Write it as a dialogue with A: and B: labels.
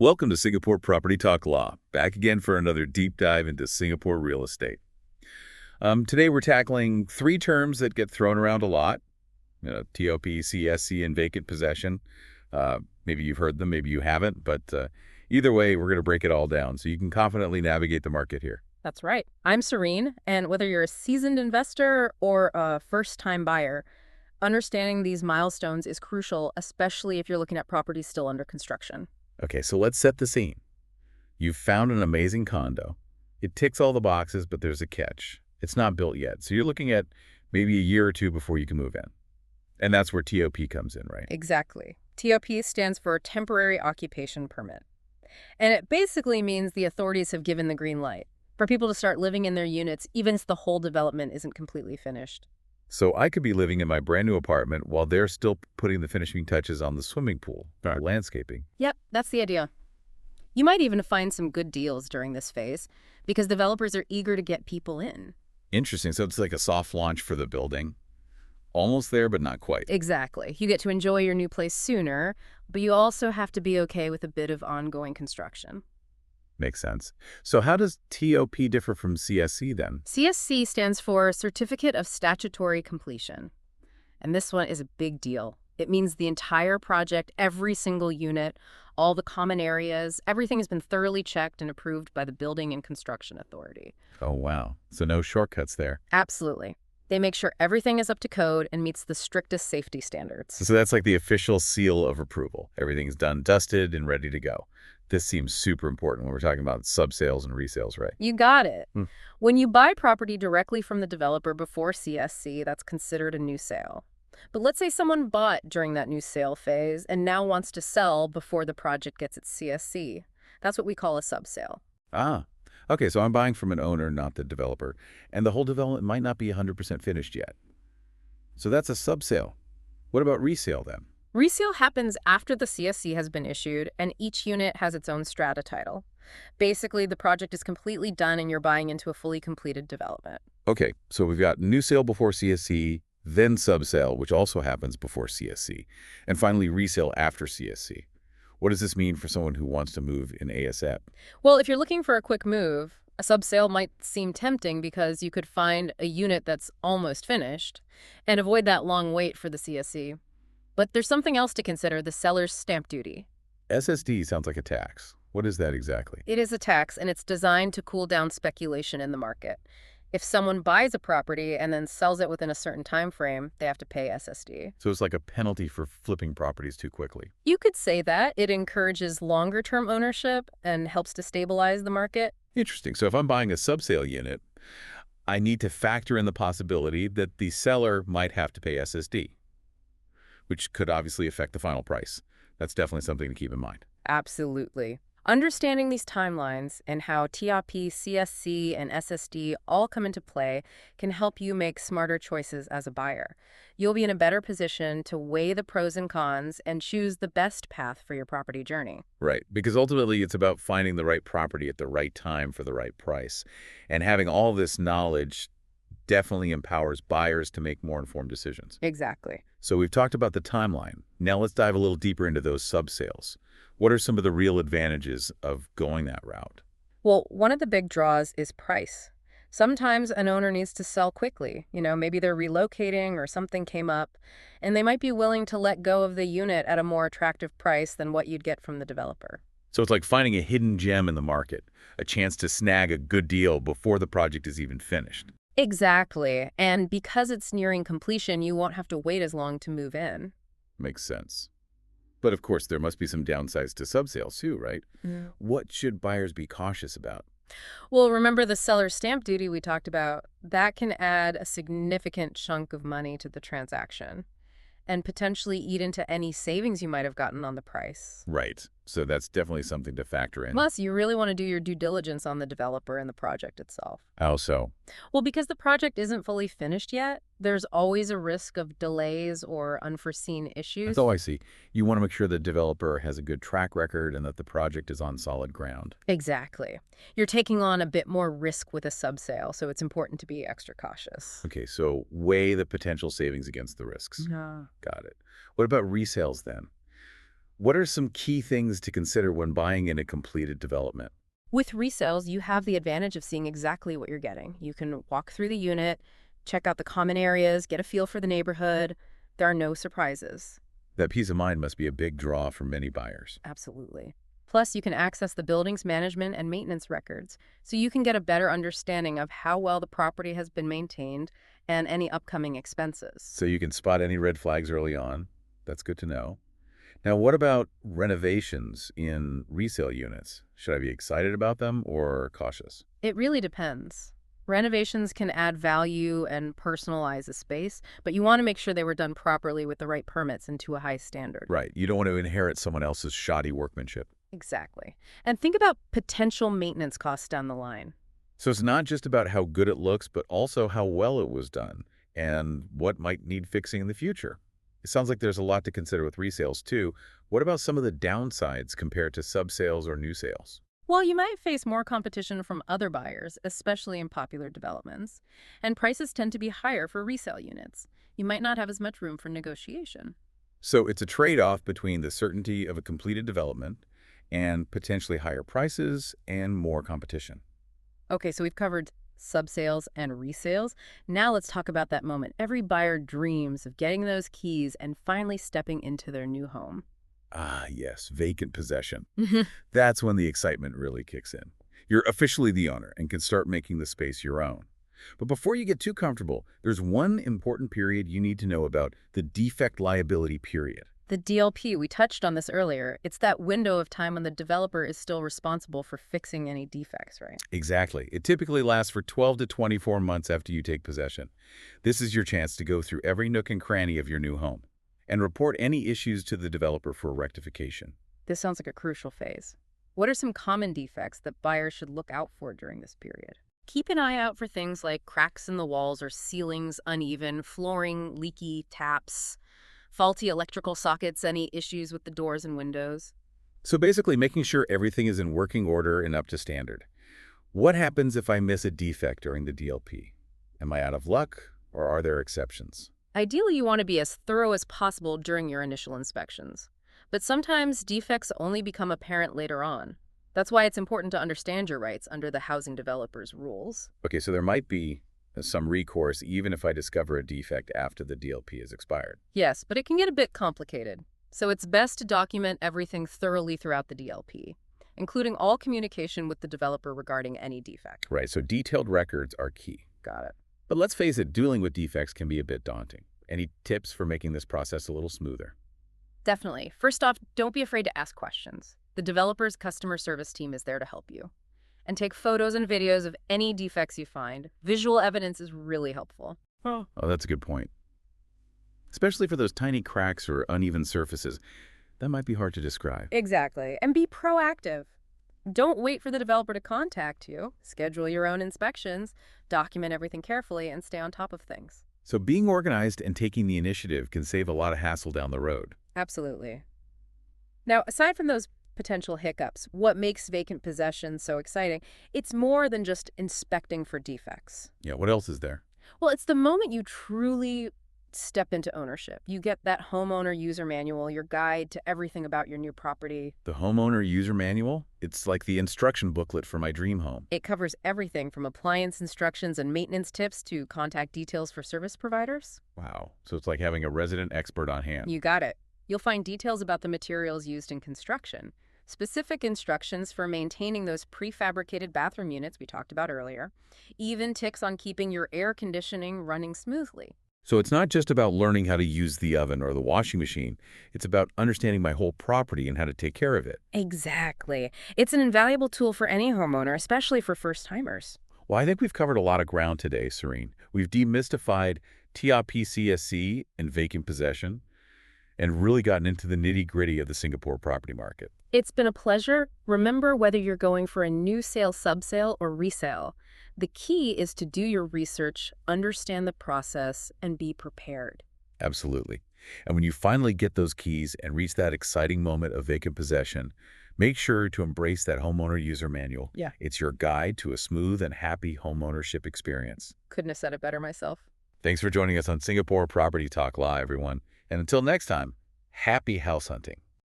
A: Welcome to Singapore Property Talk Law, back again for another deep dive into Singapore real estate. Today we're tackling three terms that get thrown around a lot, TOP, CSC, and vacant possession. Maybe you've heard them, maybe you haven't, but either way, we're going to break it all down so you can confidently navigate the market here.
B: That's right. I'm Serene, and whether you're a seasoned investor or a first-time buyer, understanding these milestones is crucial, especially if you're looking at properties still under construction.
A: Okay, so let's set the scene. You've found an amazing condo. It ticks all the boxes, but there's a catch. It's not built yet, so you're looking at maybe a year or two before you can move in. And that's where TOP comes in, right?
B: Exactly. TOP stands for Temporary Occupation Permit. And it basically means the authorities have given the green light for people to start living in their units even if the whole development isn't completely finished.
A: So I could be living in my brand new apartment while they're still putting the finishing touches on the swimming pool,
C: Right.
A: the landscaping.
B: Yep, that's the idea. You might even find some good deals during this phase because developers are eager to get people in.
A: Interesting. So it's like a soft launch for the building. Almost there, but not quite.
B: Exactly. You get to enjoy your new place sooner, but you also have to be okay with a bit of ongoing construction.
A: Makes sense. So how does TOP differ from CSC then?
B: CSC stands for Certificate of Statutory Completion. And this one is a big deal. It means the entire project, every single unit, all the common areas, everything has been thoroughly checked and approved by the Building and Construction Authority.
A: Oh, wow. So no shortcuts there.
B: Absolutely. They make sure everything is up to code and meets the strictest safety standards.
A: So that's like the official seal of approval. Everything's done, dusted, and ready to go. This seems super important when we're talking about subsales and resales, right?
B: You got it.
A: Hmm.
B: When you buy property directly from the developer before CSC, that's considered a new sale. But let's say someone bought during that new sale phase and now wants to sell before the project gets its CSC. That's what we call a subsale.
A: Ah, okay. So I'm buying from an owner, not the developer, and the whole development might not be 100% finished yet. So that's a subsale. What about resale then?
B: Resale happens after the CSC has been issued, and each unit has its own strata title. Basically, the project is completely done and you're buying into a fully completed development.
A: Okay, so we've got new sale before CSC, then subsale, which also happens before CSC, and finally resale after CSC. What does this mean for someone who wants to move in ASAP?
B: Well, if you're looking for a quick move, a subsale might seem tempting because you could find a unit that's almost finished and avoid that long wait for the CSC. But there's something else to consider, the seller's stamp duty.
A: SSD sounds like a tax. What is that exactly?
B: It is a tax, and it's designed to cool down speculation in the market. If someone buys a property and then sells it within a certain time frame, they have to pay SSD.
A: So it's like a penalty for flipping properties too quickly.
B: You could say that. It encourages longer-term ownership and helps to stabilize the market.
A: Interesting. So if I'm buying a subsale unit, I need to factor in the possibility that the seller might have to pay SSD, which could obviously affect the final price. That's definitely something to keep in mind.
B: Absolutely. Understanding these timelines and how TOP, CSC, and SSD all come into play can help you make smarter choices as a buyer. You'll be in a better position to weigh the pros and cons and choose the best path for your property journey.
A: Right, because ultimately it's about finding the right property at the right time for the right price. And having all this knowledge definitely empowers buyers to make more informed decisions.
B: Exactly.
A: So we've talked about the timeline. Now let's dive a little deeper into those subsales. What are some of the real advantages of going that route?
B: Well, one of the big draws is price. Sometimes an owner needs to sell quickly. Maybe they're relocating or something came up, and they might be willing to let go of the unit at a more attractive price than what you'd get from the developer.
A: So it's like finding a hidden gem in the market, a chance to snag a good deal before the project is even finished.
B: Exactly. And because it's nearing completion, you won't have to wait as long to move in.
A: Makes sense. But of course, there must be some downsides to subsales too, right?
B: Mm.
A: What should buyers be cautious about?
B: Well, remember the seller's stamp duty we talked about? That can add a significant chunk of money to the transaction and potentially eat into any savings you might have gotten on the price.
A: Right. So that's definitely something to factor in.
B: Plus, you really want to do your due diligence on the developer and the project itself.
A: How so?
B: Well, because the project isn't fully finished yet, there's always a risk of delays or unforeseen issues.
A: Oh, I see. You want to make sure the developer has a good track record and that the project is on solid ground.
B: Exactly. You're taking on a bit more risk with a subsale, so it's important to be extra cautious.
A: Okay, so weigh the potential savings against the risks.
B: Yeah.
A: Got it. What about resales then? What are some key things to consider when buying in a completed development?
B: With resales, you have the advantage of seeing exactly what you're getting. You can walk through the unit, check out the common areas, get a feel for the neighborhood. There are no surprises.
A: That peace of mind must be a big draw for many buyers.
B: Absolutely. Plus, you can access the building's management and maintenance records, so you can get a better understanding of how well the property has been maintained and any upcoming expenses.
A: So you can spot any red flags early on. That's good to know. Now, what about renovations in resale units? Should I be excited about them or cautious?
B: It really depends. Renovations can add value and personalize a space, but you want to make sure they were done properly with the right permits and to a high standard.
A: Right. You don't want to inherit someone else's shoddy workmanship.
B: Exactly. And think about potential maintenance costs down the line.
A: So it's not just about how good it looks, but also how well it was done and what might need fixing in the future. It sounds like there's a lot to consider with resales too. What about some of the downsides compared to subsales or new sales?
B: Well, you might face more competition from other buyers, especially in popular developments, and prices tend to be higher for resale units. You might not have as much room for negotiation.
A: So it's a trade-off between the certainty of a completed development and potentially higher prices and more competition.
B: Okay, so we've covered subsales and resales. Now let's talk about that moment every buyer dreams of getting those keys and finally stepping into their new home.
A: Ah, yes, vacant possession.
B: Mhm.
A: That's when the excitement really kicks in. You're officially the owner and can start making the space your own. But before you get too comfortable, there's one important period you need to know about: the defect liability period.
B: The DLP, we touched on this earlier. It's that window of time when the developer is still responsible for fixing any defects, right?
A: Exactly. It typically lasts for 12 to 24 months after you take possession. This is your chance to go through every nook and cranny of your new home and report any issues to the developer for rectification.
B: This sounds like a crucial phase. What are some common defects that buyers should look out for during this period? Keep an eye out for things like cracks in the walls or ceilings uneven, flooring leaky, taps, faulty electrical sockets, any issues with the doors and windows.
A: So basically making sure everything is in working order and up to standard. What happens if I miss a defect during the DLP? Am I out of luck or are there exceptions?
B: Ideally, you want to be as thorough as possible during your initial inspections. But sometimes defects only become apparent later on. That's why it's important to understand your rights under the housing developer's rules.
A: Okay, so there might be some recourse even if I discover a defect after the DLP has expired.
B: Yes, but it can get a bit complicated. So it's best to document everything thoroughly throughout the DLP, including all communication with the developer regarding any defect.
A: Right, so detailed records are key.
B: Got it.
A: But let's face it, dealing with defects can be a bit daunting. Any tips for making this process a little smoother?
B: Definitely. First off, don't be afraid to ask questions. The developer's customer service team is there to help you. And take photos and videos of any defects you find. Visual evidence is really helpful.
A: Oh, that's a good point. Especially for those tiny cracks or uneven surfaces. That might be hard to describe.
B: Exactly. And be proactive. Don't wait for the developer to contact you. Schedule your own inspections, document everything carefully, and stay on top of things.
A: So being organized and taking the initiative can save a lot of hassle down the road.
B: Absolutely. Now, aside from those potential hiccups, what makes vacant possession so exciting? It's more than just inspecting for defects.
A: Yeah, what else is there?
B: Well, it's the moment you truly step into ownership. You get that homeowner user manual, your guide to everything about your new property.
A: The homeowner user manual? It's like the instruction booklet for my dream home.
B: It covers everything from appliance instructions and maintenance tips to contact details for service providers.
A: Wow. So it's like having a resident expert on hand.
B: You got it. You'll find details about the materials used in construction, specific instructions for maintaining those prefabricated bathroom units we talked about earlier, even tips on keeping your air conditioning running smoothly.
A: So it's not just about learning how to use the oven or the washing machine. It's about understanding my whole property and how to take care of it.
B: Exactly. It's an invaluable tool for any homeowner, especially for first-timers.
A: Well, I think we've covered a lot of ground today, Serene. We've demystified TRP CSC and vacant possession and really gotten into the nitty-gritty of the Singapore property market.
B: It's been a pleasure. Remember, whether you're going for a new sale, subsale, or resale, the key is to do your research, understand the process, and be prepared.
A: Absolutely. And when you finally get those keys and reach that exciting moment of vacant possession, make sure to embrace that homeowner user manual.
B: Yeah.
A: It's your guide to a smooth and happy homeownership experience.
B: Couldn't have said it better myself.
A: Thanks for joining us on Singapore Property Talk Live, everyone. And until next time, happy house hunting.